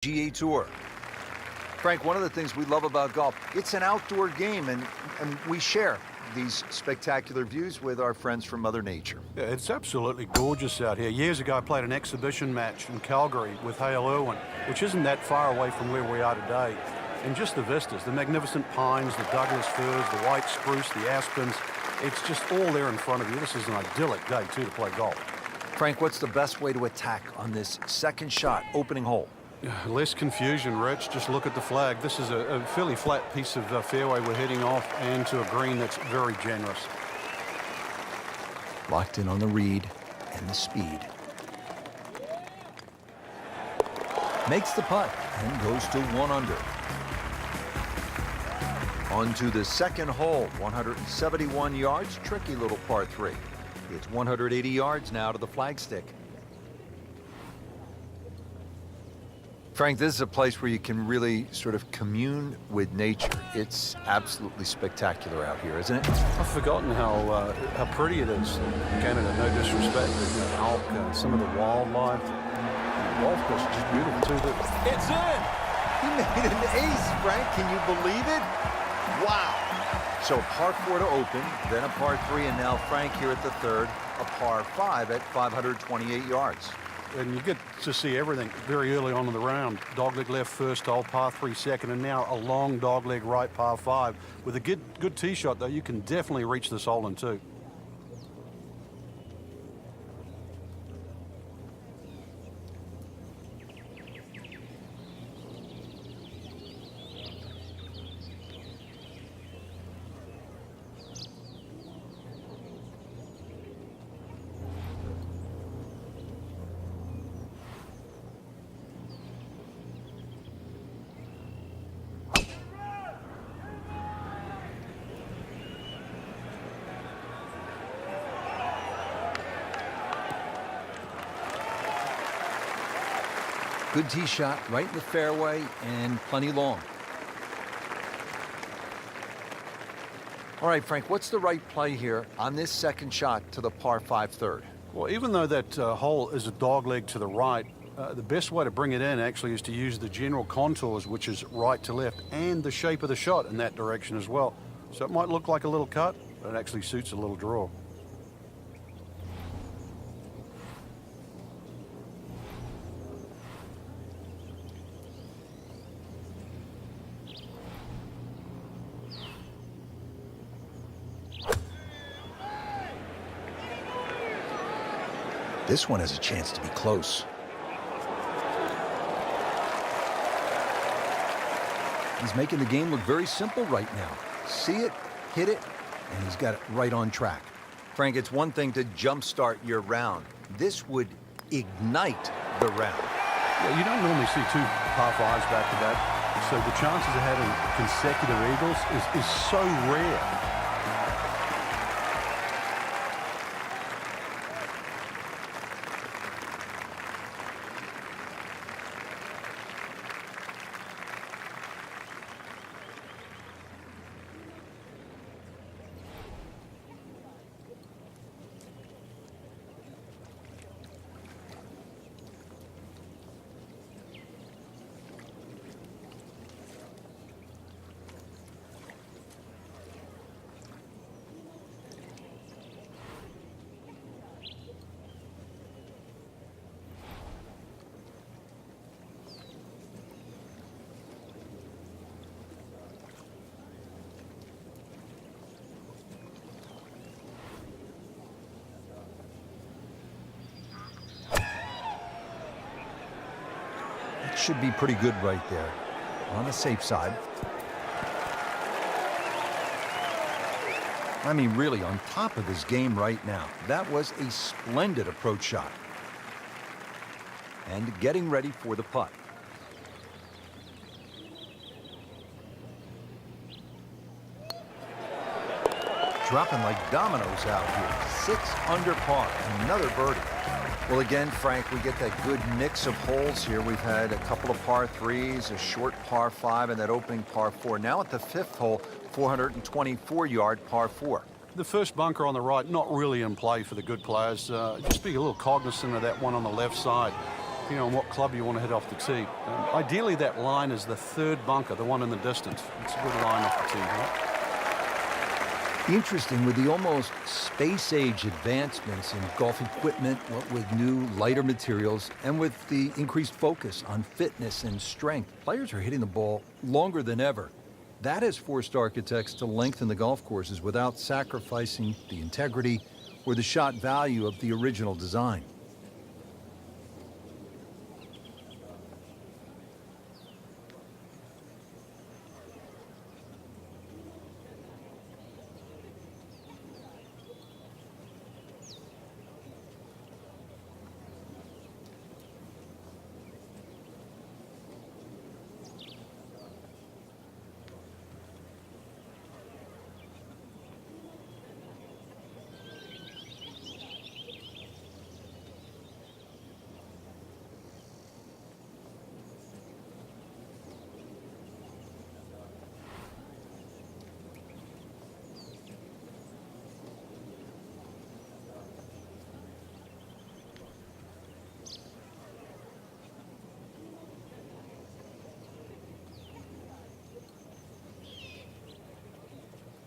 GA Tour. Frank, one of the things we love about golf, it's an outdoor game, and we share these spectacular views with our friends from Mother Nature. Yeah, it's absolutely gorgeous out here. Years ago, I played an exhibition match in Calgary with Hale Irwin, which isn't that far away from where we are today. And just the vistas, the magnificent pines, the Douglas firs, the white spruce, the aspens, it's just all there in front of you. This is an idyllic day, too, to play golf. Frank, what's the best way to attack on this second shot, opening hole? Less confusion, Rich. Just look at the flag. This is a fairly flat piece of fairway we're heading off, and to a green that's very generous. Locked in on the read and the speed. Makes the putt and goes to 1 under. On to the second hole, 171 yards, tricky little par 3. It's 180 yards now to the flagstick. Frank, this is a place where you can really sort of commune with nature. It's absolutely spectacular out here, isn't it? I've forgotten how pretty it is. Canada, no disrespect, but the elk, some of the wildlife. The golf course is just beautiful too. It's in! He made an ace, Frank. Can you believe it? Wow! So par 4 to open, then a par 3, and now Frank here at the third, a par 5 at 528 yards. And you get to see everything very early on in the round. Dogleg left first hole, par 3 second, and now a long dogleg right, par 5. With a good tee shot, though, you can definitely reach this hole in 2. Good tee shot, right in the fairway, and plenty long. All right, Frank, what's the right play here on this second shot to the par 5 third? Well, even though that hole is a dogleg to the right, the best way to bring it in actually is to use the general contours, which is right to left, and the shape of the shot in that direction as well. So it might look like a little cut, but it actually suits a little draw. This one has a chance to be close. He's making the game look very simple right now. See it, hit it, and he's got it right on track. Frank, it's one thing to jumpstart your round. This would ignite the round. Yeah, you don't normally see 2 par 5s back to back, so the chances of having consecutive eagles is so rare. Should be pretty good right there, on the safe side. I mean, really on top of his game right now. That was a splendid approach shot. And getting ready for the putt. Dropping like dominoes out here. 6 under par, another birdie. Well, again, Frank, we get that good mix of holes here. We've had a couple of par 3s, a short par 5, and that opening par 4. Now at the 5th hole, 424-yard par 4. The first bunker on the right, not really in play for the good players. Just be a little cognizant of that one on the left side. depending on what club you want to hit off the tee. Ideally, that line is the third bunker, the one in the distance. It's a good line off the tee, right? Interesting, with the almost space-age advancements in golf equipment, what with new, lighter materials, and with the increased focus on fitness and strength, players are hitting the ball longer than ever. That has forced architects to lengthen the golf courses without sacrificing the integrity or the shot value of the original design.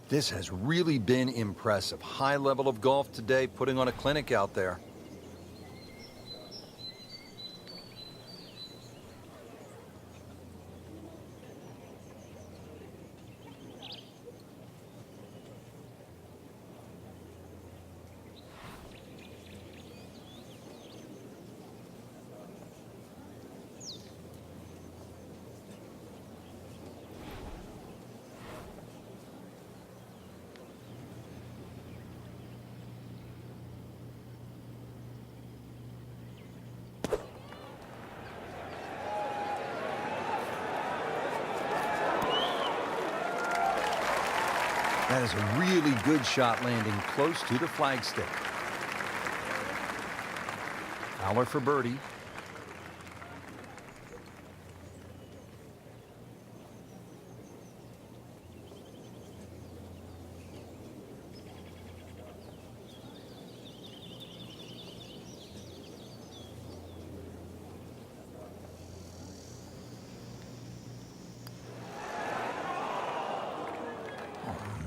This has really been impressive. High level of golf today, putting on a clinic out there. That is a really good shot landing close to the flagstick. Fowler for birdie.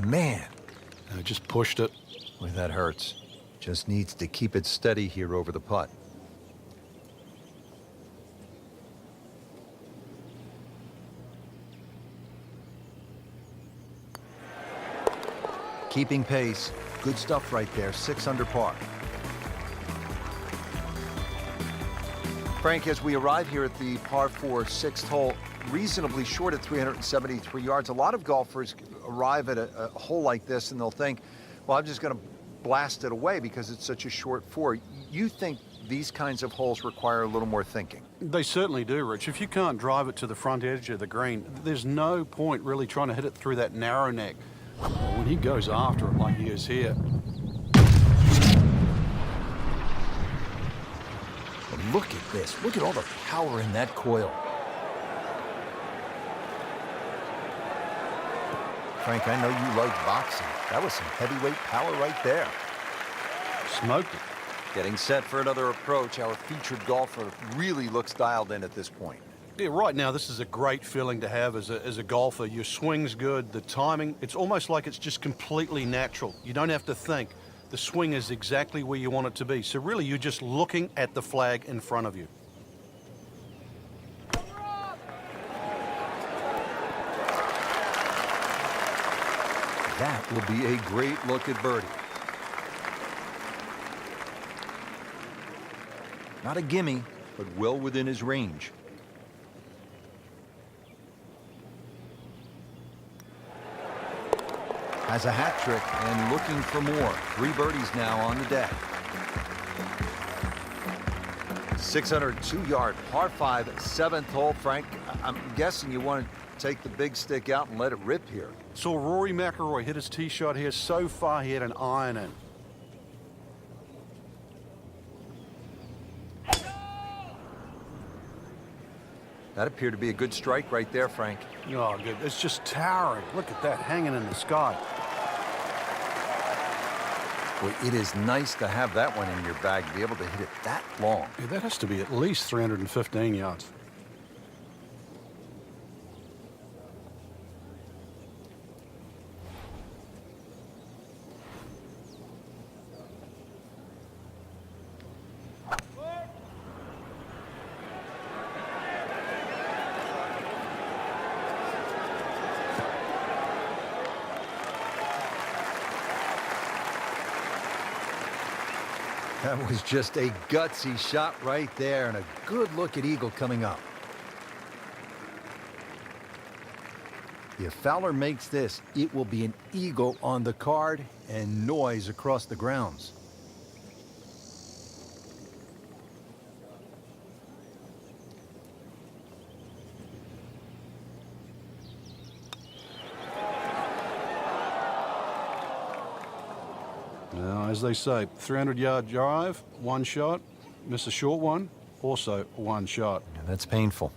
Man, I just pushed it. Boy, that hurts. Just needs to keep it steady here over the putt. Keeping pace. Good stuff right there. 6 under par. Frank, as we arrive here at the par 4 6th hole, reasonably short at 373 yards. A lot of golfers arrive at a hole like this and they'll think, well, I'm just going to blast it away because it's such a short 4. You think these kinds of holes require a little more thinking? They certainly do, Rich. If you can't drive it to the front edge of the green, there's no point really trying to hit it through that narrow neck. When he goes after it like he is here. But look at this. Look at all the power in that coil. Frank, I know you love boxing. That was some heavyweight power right there. Smoked it. Getting set for another approach. Our featured golfer really looks dialed in at this point. Yeah, right now, this is a great feeling to have as a golfer. Your swing's good, the timing, it's almost like it's just completely natural. You don't have to think. The swing is exactly where you want it to be. So really, you're just looking at the flag in front of you. That will be a great look at birdie. Not a gimme, but well within his range. Has a hat trick and looking for more. 3 birdies now on the deck. 602-yard par 5 7th hole. Frank, I'm guessing you want to take the big stick out and let it rip here. Saw Rory McIlroy hit his tee shot here. So far, he had an iron in. That appeared to be a good strike right there, Frank. Oh, good. It's just towering. Look at that hanging in the sky. Well, it is nice to have that one in your bag, to be able to hit it that long. Yeah, that has to be at least 315 yards. That was just a gutsy shot right there, and a good look at eagle coming up. If Fowler makes this, it will be an eagle on the card and noise across the grounds. Now, as they say, 300-yard drive, one shot, miss a short one, also one shot. Yeah, that's painful.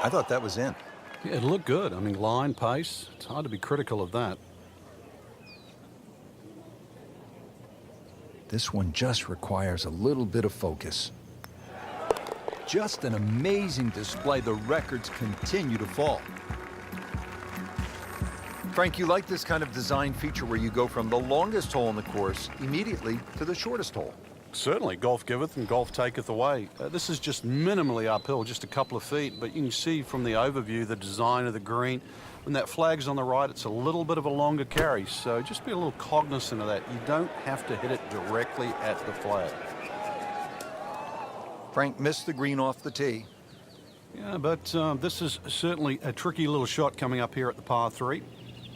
I thought that was in. Yeah, it looked good. I mean, line, pace, it's hard to be critical of that. This one just requires a little bit of focus. Just an amazing display. The records continue to fall. Frank, you like this kind of design feature where you go from the longest hole in the course immediately to the shortest hole. Certainly, golf giveth and golf taketh away. This is just minimally uphill, just a couple of feet, but you can see from the overview the design of the green. When that flag's on the right, it's a little bit of a longer carry, so just be a little cognizant of that. You don't have to hit it directly at the flag. Frank missed the green off the tee. Yeah, but this is certainly a tricky little shot coming up here at the par 3.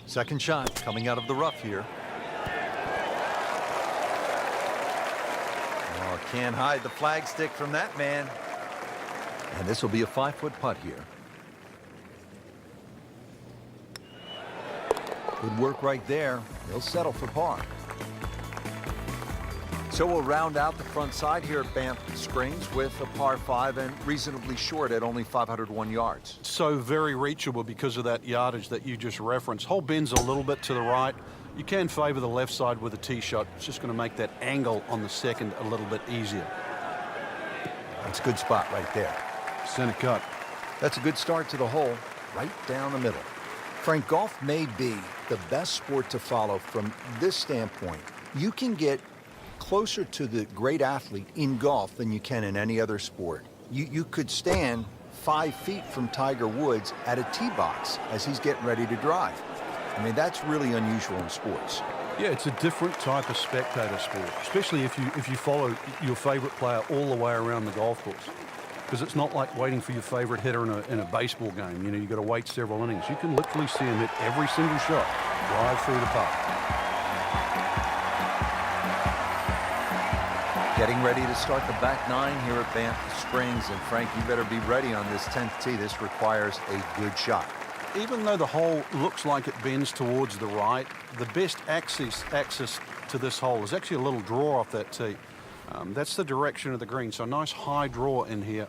Second shot coming out of the rough here. Oh, can't hide the flagstick from that man. And this will be a 5-foot putt here. Good work right there. He'll settle for par. So we'll round out the front side here at Banff Springs with a par 5 and reasonably short at only 501 yards. So very reachable because of that yardage that you just referenced. Hole bends a little bit to the right. You can favor the left side with a tee shot. It's just going to make that angle on the second a little bit easier. That's a good spot right there. Center cut. That's a good start to the hole, right down the middle. Frank, golf may be the best sport to follow from this standpoint. You can get closer to the great athlete in golf than you can in any other sport. You could stand 5 feet from Tiger Woods at a tee box as he's getting ready to drive. I mean, that's really unusual in sports. Yeah, it's a different type of spectator sport, especially if you follow your favorite player all the way around the golf course. Because it's not like waiting for your favorite hitter in a baseball game. You know, you've got to wait several innings. You can literally see him hit every single shot, drive through the park. Getting ready to start the back 9 here at Banff Springs. And Frank, you better be ready on this 10th tee. This requires a good shot. Even though the hole looks like it bends towards the right, the best access to this hole is actually a little draw off that tee. That's the direction of the green, so a nice high draw in here.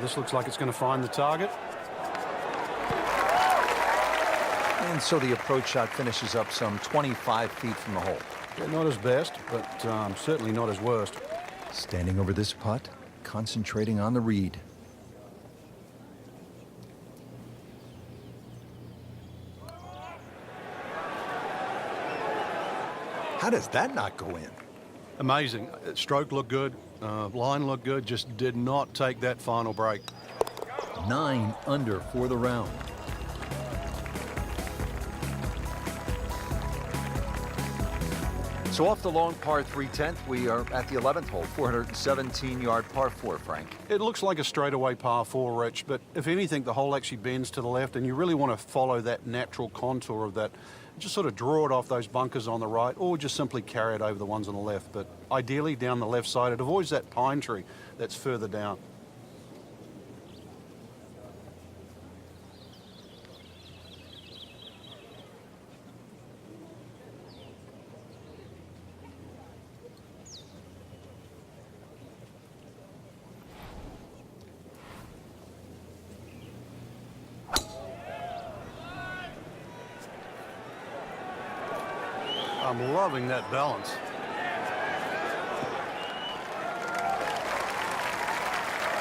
This looks like it's going to find the target. And so the approach shot finishes up some 25 feet from the hole. Yeah, not his best, but certainly not his worst. Standing over this putt, concentrating on the read. How does that not go in? Amazing. Stroke looked good. Line looked good, just did not take that final break. 9 under for the round. So off the long par 3 10th, we are at the 11th hole, 417-yard par 4, Frank. It looks like a straightaway par 4, Rich, but if anything, the hole actually bends to the left, and you really want to follow that natural contour of that. Just sort of draw it off those bunkers on the right, or just simply carry it over the ones on the left. But ideally, down the left side, it avoids that pine tree that's further down. I'm loving that balance.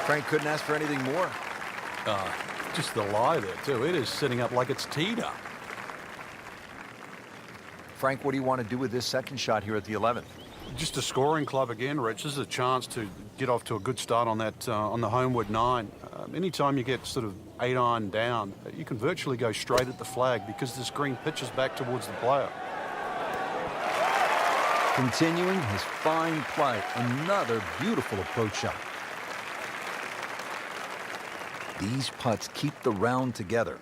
Frank couldn't ask for anything more. Just the lie there, too. It is sitting up like it's teed up. Frank, what do you want to do with this second shot here at the 11th? Just a scoring club again, Rich. This is a chance to get off to a good start on that on the homeward 9. Anytime you get sort of 8-iron down, you can virtually go straight at the flag because this green pitches back towards the player. Continuing his fine play, another beautiful approach shot. These putts keep the round together.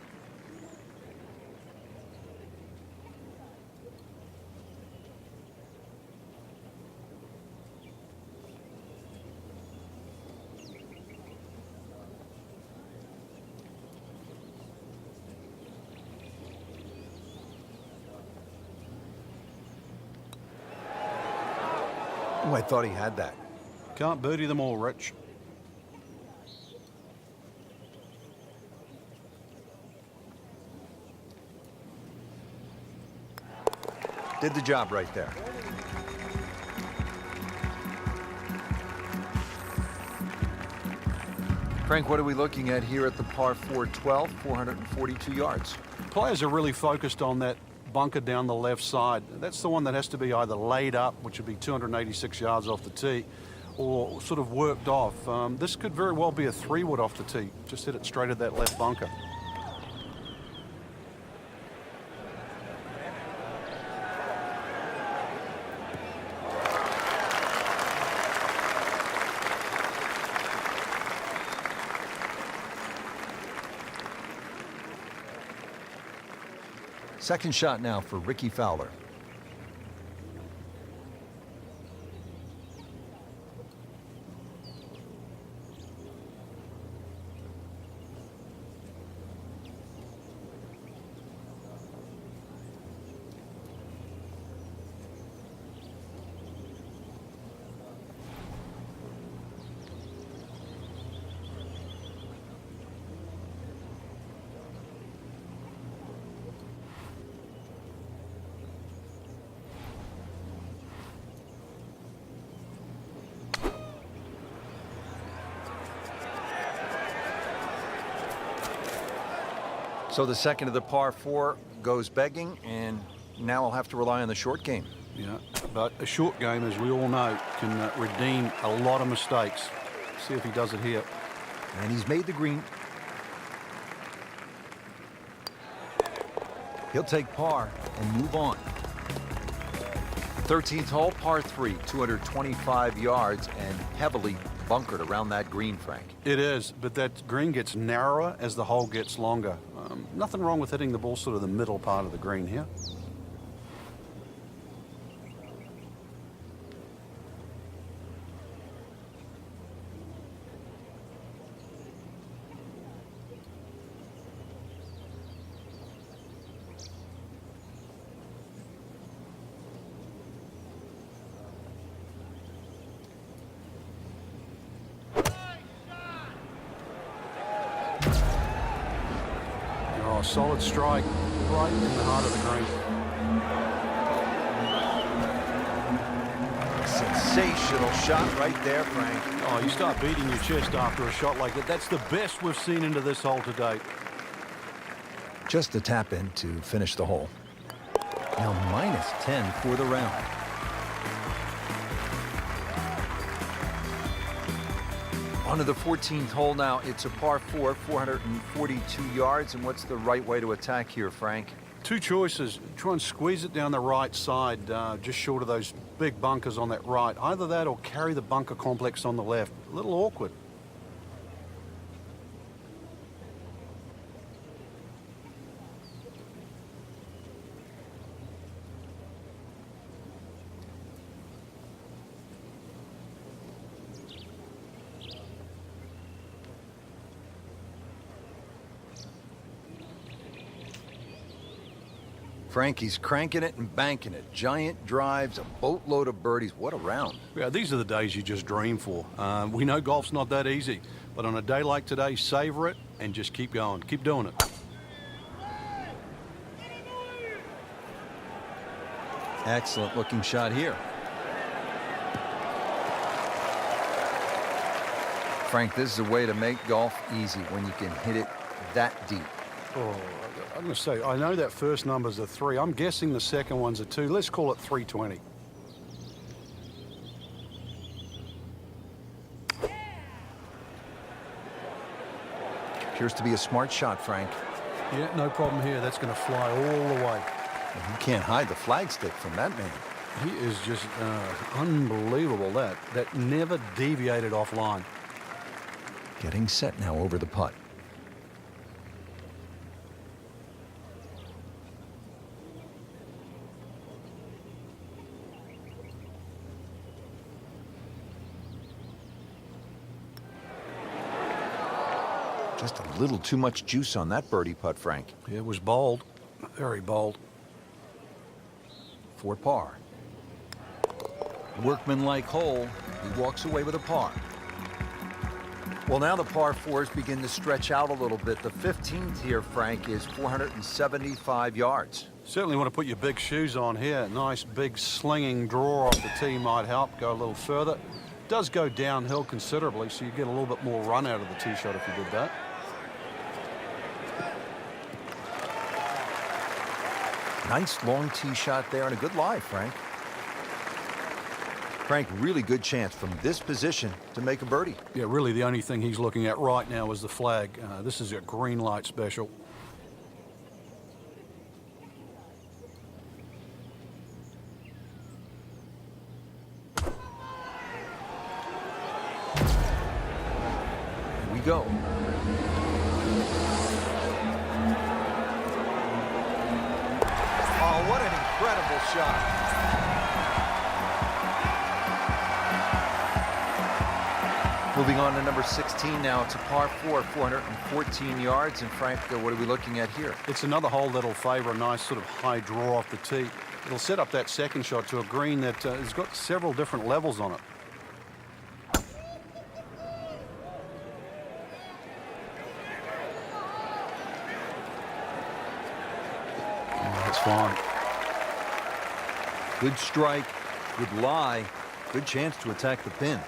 Oh, I thought he had that. Can't birdie them all, Rich. Did the job right there. Frank, what are we looking at here at the par 4 12, 442 yards? Players are really focused on that bunker down the left side. That's the one that has to be either laid up, which would be 286 yards off the tee, or sort of worked off. This could very well be a 3-wood off the tee. Just hit it straight at that left bunker. Second shot now for Ricky Fowler. So the second of the par 4 goes begging, and now I'll have to rely on the short game. Yeah, but a short game, as we all know, can redeem a lot of mistakes. See if he does it here. And he's made the green. He'll take par and move on. 13th hole, par 3, 225 yards and heavily bunkered around that green, Frank. It is, but that green gets narrower as the hole gets longer. Nothing wrong with hitting the ball sort of the middle part of the green here. Oh, solid strike right in the heart of the green. Sensational shot right there, Frank. Oh, you start beating your chest after a shot like that. That's the best we've seen into this hole to date. Just a tap in to finish the hole. Now -10 for the round. On to the 14th hole now. It's a par 4, 442 yards. And what's the right way to attack here, Frank? Two choices. Try and squeeze it down the right side, just short of those big bunkers on that right. Either that or carry the bunker complex on the left. A little awkward. Frankie's cranking it and banking it. Giant drives, a boatload of birdies. What a round. Yeah, these are the days you just dream for. We know golf's not that easy, but on a day like today, savor it and just keep going. Keep doing it. Excellent looking shot here. Frank, this is a way to make golf easy when you can hit it that deep. Oh, I'm going to say, I know that first number's a 3. I'm guessing the second one's a 2. Let's call it 320. Appears to be a smart shot, Frank. Yeah, no problem here. That's going to fly all the way. You can't hide the flagstick from that man. He is just unbelievable. That never deviated offline. Getting set now over the putt. Just a little too much juice on that birdie putt, Frank. It was bold. Very bold. For par. Workmanlike hole. He walks away with a par. Well, now the par 4s begin to stretch out a little bit. The 15th here, Frank, is 475 yards. Certainly want to put your big shoes on here. Nice big slinging draw off the tee might help. Go a little further. It does go downhill considerably, so you get a little bit more run out of the tee shot if you did that. Nice long tee shot there and a good lie, Frank. Frank, really good chance from this position to make a birdie. Yeah, really the only thing he's looking at right now is the flag. This is a green light special. Here we go. Oh, what an incredible shot. Moving on to number 16 now. It's a par 4, 414 yards. And Frank, what are we looking at here? It's another hole that'll favor a nice sort of high draw off the tee. It'll set up that second shot to a green that has got several different levels on it. That's fine. Good strike, good lie, good chance to attack the pin.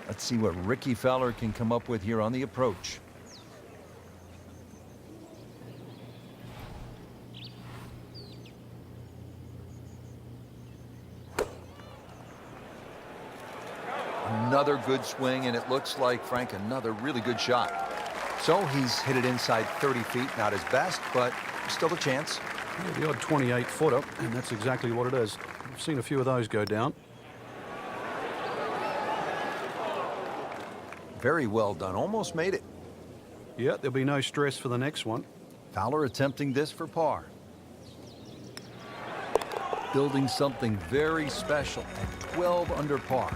Let's see what Ricky Fowler can come up with here on the approach. Another good swing, and it looks like, Frank, another really good shot. So he's hit it inside 30 feet. Not his best, but still a chance. Yeah, the odd 28-footer, and that's exactly what it is. I've seen a few of those go down. Very well done. Almost made it. Yeah, there'll be no stress for the next one. Fowler attempting this for par. Building something very special at 12 under par.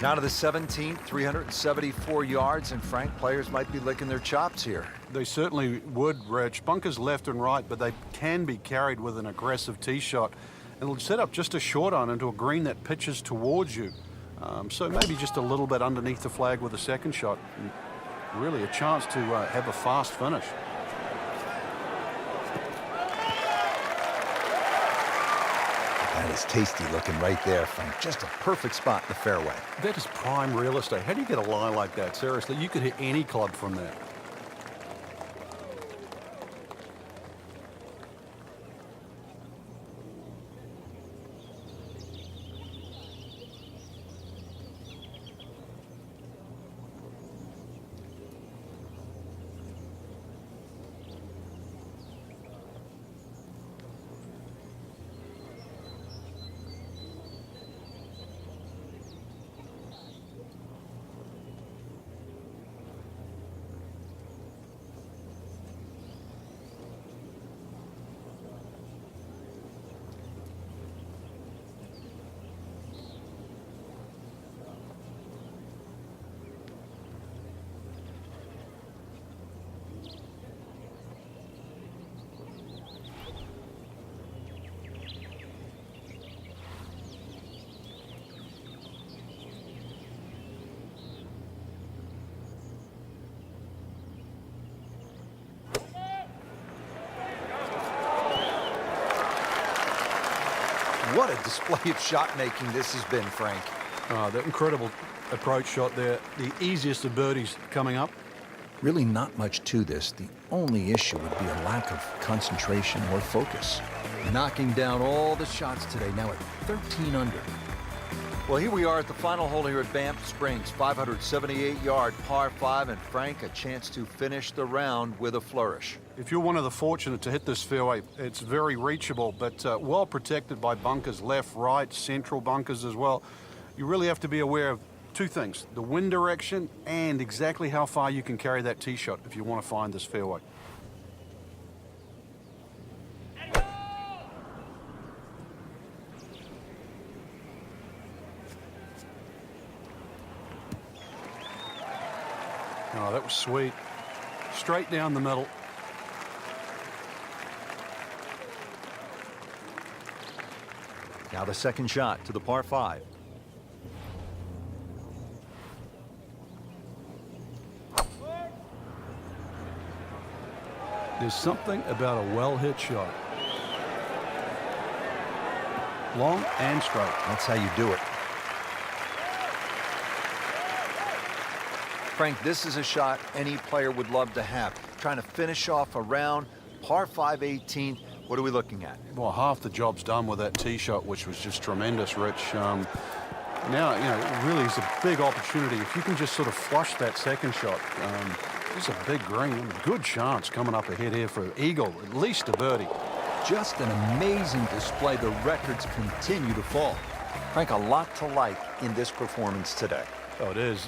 Now to the 17th, 374 yards, and Frank, players might be licking their chops here. They certainly would, Rich. Bunkers left and right, but they can be carried with an aggressive tee shot. And it'll set up just a short iron into a green that pitches towards you. So maybe just a little bit underneath the flag with a second shot. And really a chance to have a fast finish. That is tasty looking right there, Frank. Just a perfect spot in the fairway. That is prime real estate. How do you get a lie like that? Seriously, you could hit any club from that. What a display of shot making this has been, Frank. That incredible approach shot there. The easiest of birdies coming up. Really not much to this. The only issue would be a lack of concentration or focus. Knocking down all the shots today, now at 13 under. Well, here we are at the final hole here at Banff Springs, 578-yard par 5, and Frank, a chance to finish the round with a flourish. If you're one of the fortunate to hit this fairway, it's very reachable, but well protected by bunkers, left, right, central bunkers as well. You really have to be aware of two things, the wind direction and exactly how far you can carry that tee shot if you want to find this fairway. Oh, that was sweet. Straight down the middle. Now the second shot to the par 5. There's something about a well-hit shot. Long and straight. That's how you do it. Frank, this is a shot any player would love to have. Trying to finish off a round, par 5 18th. What are we looking at? Well, half the job's done with that tee shot, which was just tremendous, Rich. Now, it really is a big opportunity. If you can just sort of flush that second shot, it's a big green. Good chance coming up ahead here for Eagle, at least a birdie. Just an amazing display. The records continue to fall. Frank, a lot to like in this performance today. Oh, it is.